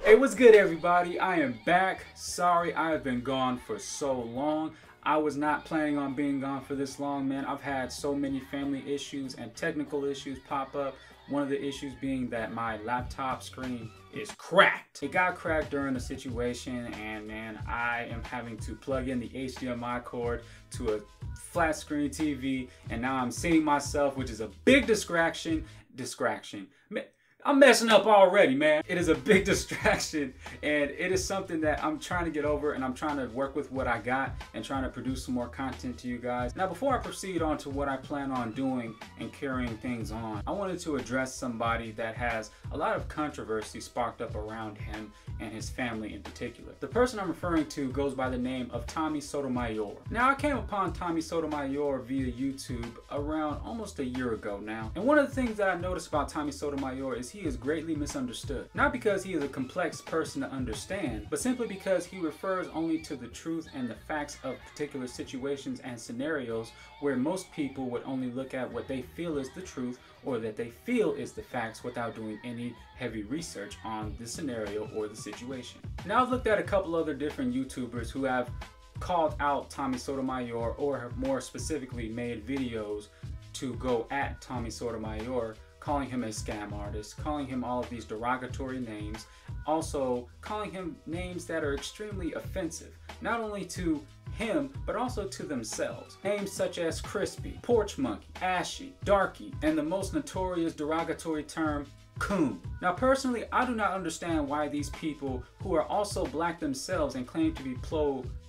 Hey, what's good, everybody? I am back. Sorry I have been gone for so long. I was not planning on being gone for this long, man. I've had so many family issues and technical issues pop up. One of the issues being that my laptop screen is cracked. It got cracked during a situation, and man, I am having to plug in the HDMI cord to a flat screen TV, and now I'm seeing myself, which is a big distraction. I'm messing up already, man. It is a big distraction, and it is something that I'm trying to get over, and I'm trying to work with what I got and trying to produce some more content to you guys. Now, before I proceed on to what I plan on doing and carrying things on, I wanted to address somebody that has a lot of controversy sparked up around him and his family in particular. The person I'm referring to goes by the name of Tommy Sotomayor. Now, I came upon Tommy Sotomayor via YouTube around almost a year ago now, and one of the things that I noticed about Tommy Sotomayor is he is greatly misunderstood. Not because he is a complex person to understand, but simply because he refers only to the truth and the facts of particular situations and scenarios, where most people would only look at what they feel is the truth or that they feel is the facts without doing any heavy research on the scenario or the situation. Now, I've looked at a couple other different YouTubers who have called out Tommy Sotomayor, or have more specifically made videos to go at Tommy Sotomayor, calling him a scam artist, calling him all of these derogatory names, also calling him names that are extremely offensive, not only to him, but also to themselves. Names such as crispy, porch monkey, ashy, darky, and the most notorious derogatory term, coon. Now, personally, I do not understand why these people who are also black themselves and claim to be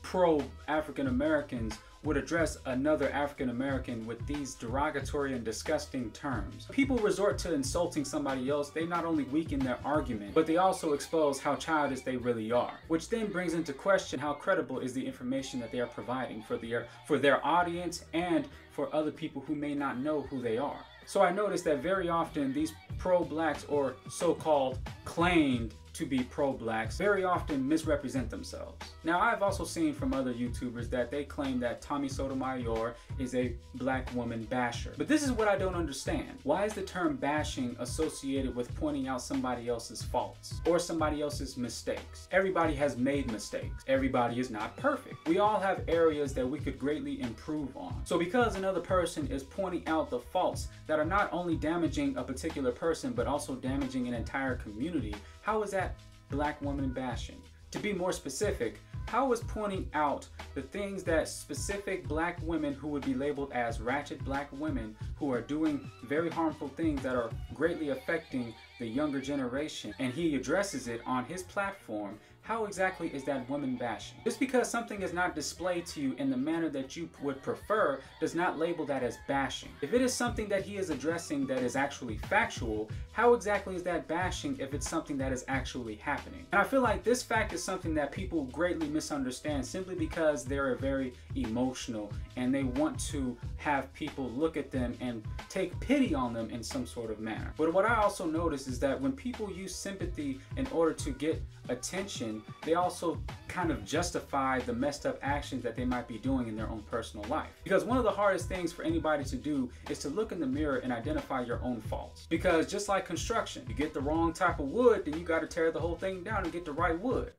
pro African Americans would address another African American with these derogatory and disgusting terms. People resort to insulting somebody else. They not only weaken their argument, but they also expose how childish they really are, which then brings into question how credible is the information that they are providing for their audience and for other people who may not know who they are. So I noticed that very often these pro-blacks, or so-called claimed to be pro-blacks, very often misrepresent themselves. Now, I've also seen from other YouTubers that they claim that Tommy Sotomayor is a black woman basher. But this is what I don't understand. Why is the term bashing associated with pointing out somebody else's faults or somebody else's mistakes? Everybody has made mistakes. Everybody is not perfect. We all have areas that we could greatly improve on. So because another person is pointing out the faults that are not only damaging a particular person, but also damaging an entire community, how is that black woman bashing? To be more specific, how is pointing out the things that specific black women who would be labeled as ratchet black women who are doing very harmful things that are greatly affecting the younger generation, and he addresses it on his platform, how exactly is that woman bashing? Just because something is not displayed to you in the manner that you would prefer does not label that as bashing. If it is something that he is addressing that is actually factual, how exactly is that bashing if it's something that is actually happening? And I feel like this fact is something that people greatly misunderstand simply because they're very emotional and they want to have people look at them and take pity on them in some sort of manner. But what I also notice is that when people use sympathy in order to get attention, they also kind of justify the messed up actions that they might be doing in their own personal life. Because one of the hardest things for anybody to do is to look in the mirror and identify your own faults. Because just like construction, you get the wrong type of wood, then you got to tear the whole thing down and get the right wood.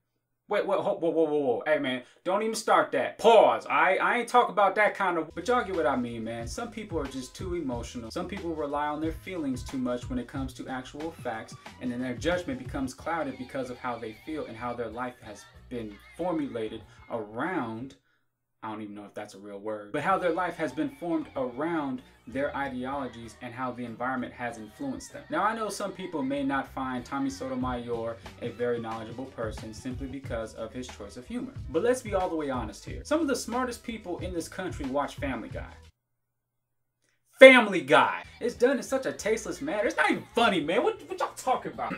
Wait, whoa. Hey, man, don't even start that. Pause. I ain't talking about that kind of, but y'all get what I mean, man. Some people are just too emotional. Some people rely on their feelings too much when it comes to actual facts, and then their judgment becomes clouded because of how they feel and how their life has been formulated around, I don't even know if that's a real word, but how their life has been formed around their ideologies and how the environment has influenced them. Now, I know some people may not find Tommy Sotomayor a very knowledgeable person simply because of his choice of humor. But let's be all the way honest here. Some of the smartest people in this country watch Family Guy. Family Guy. It's done in such a tasteless manner. It's not even funny, man. What y'all talking about?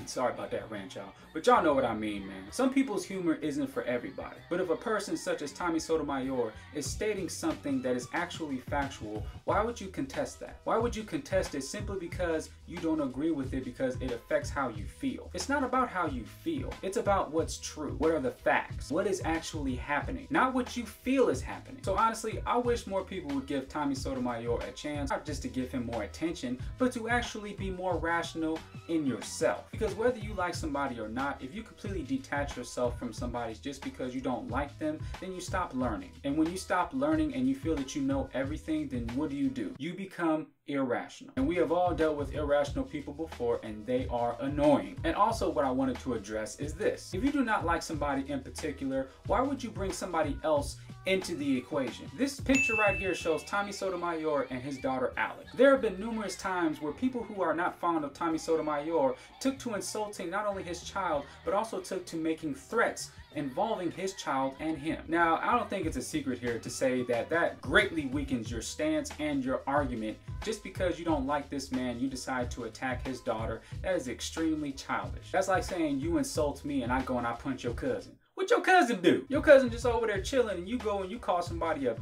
Sorry about that rant, y'all. But y'all know what I mean, man. Some people's humor isn't for everybody. But if a person such as Tommy Sotomayor is stating something that is actually factual, why would you contest that? Why would you contest it simply because you don't agree with it because it affects how you feel? It's not about how you feel. It's about what's true. What are the facts? What is actually happening? Not what you feel is happening. So honestly, I wish more people would give Tommy Sotomayor a chance, not just to give him more attention, but to actually be more rational in in yourself. Because whether you like somebody or not, if you completely detach yourself from somebody just because you don't like them, then you stop learning. And when you stop learning and you feel that you know everything, then what do? You become irrational. And we have all dealt with irrational people before, and they are annoying. And also what I wanted to address is this. If you do not like somebody in particular, why would you bring somebody else into the equation? This picture right here shows Tommy Sotomayor and his daughter Alex. There have been numerous times where people who are not fond of Tommy Sotomayor took to insulting not only his child, but also took to making threats involving his child and him. Now, I don't think it's a secret here to say that that greatly weakens your stance and your argument. Just because you don't like this man, you decide to attack his daughter. That is extremely childish. That's like saying you insult me and I go and I punch your cousin. What your cousin do? Your cousin just over there chilling and you go and you call somebody a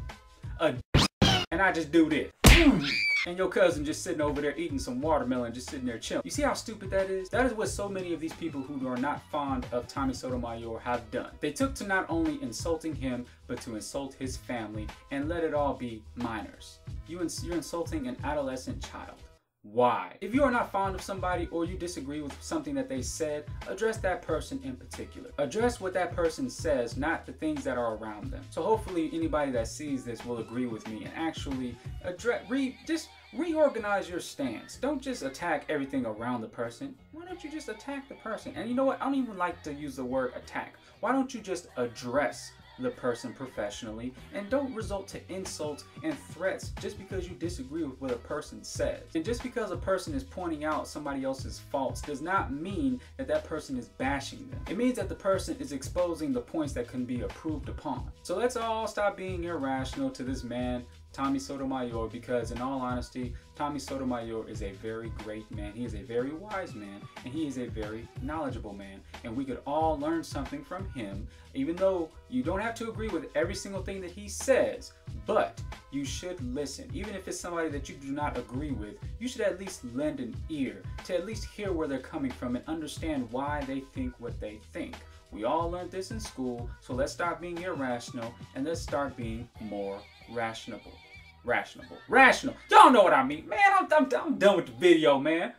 and I just do this. And your cousin just sitting over there eating some watermelon, just sitting there chilling. You see how stupid that is? That is what so many of these people who are not fond of Tommy Sotomayor have done. They took to not only insulting him, but to insult his family and let it all be minors. You're insulting an adolescent child. Why? If you are not fond of somebody or you disagree with something that they said, address that person in particular. Address what that person says, not the things that are around them. So hopefully anybody that sees this will agree with me and actually just reorganize your stance. Don't just attack everything around the person. Why don't you just attack the person? And you know what? I don't even like to use the word attack. Why don't you just address the person professionally and don't resort to insults and threats just because you disagree with what a person says. And just because a person is pointing out somebody else's faults does not mean that that person is bashing them. It means that the person is exposing the points that can be improved upon. So let's all stop being irrational to this man, Tommy Sotomayor, because in all honesty, Tommy Sotomayor is a very great man. He is a very wise man, and he is a very knowledgeable man. And we could all learn something from him, even though you don't have to agree with every single thing that he says, but you should listen. Even if it's somebody that you do not agree with, you should at least lend an ear to at least hear where they're coming from and understand why they think what they think. We all learned this in school, so let's stop being irrational and let's start being more rational. Y'all know what I mean. Man, I'm done with the video, man.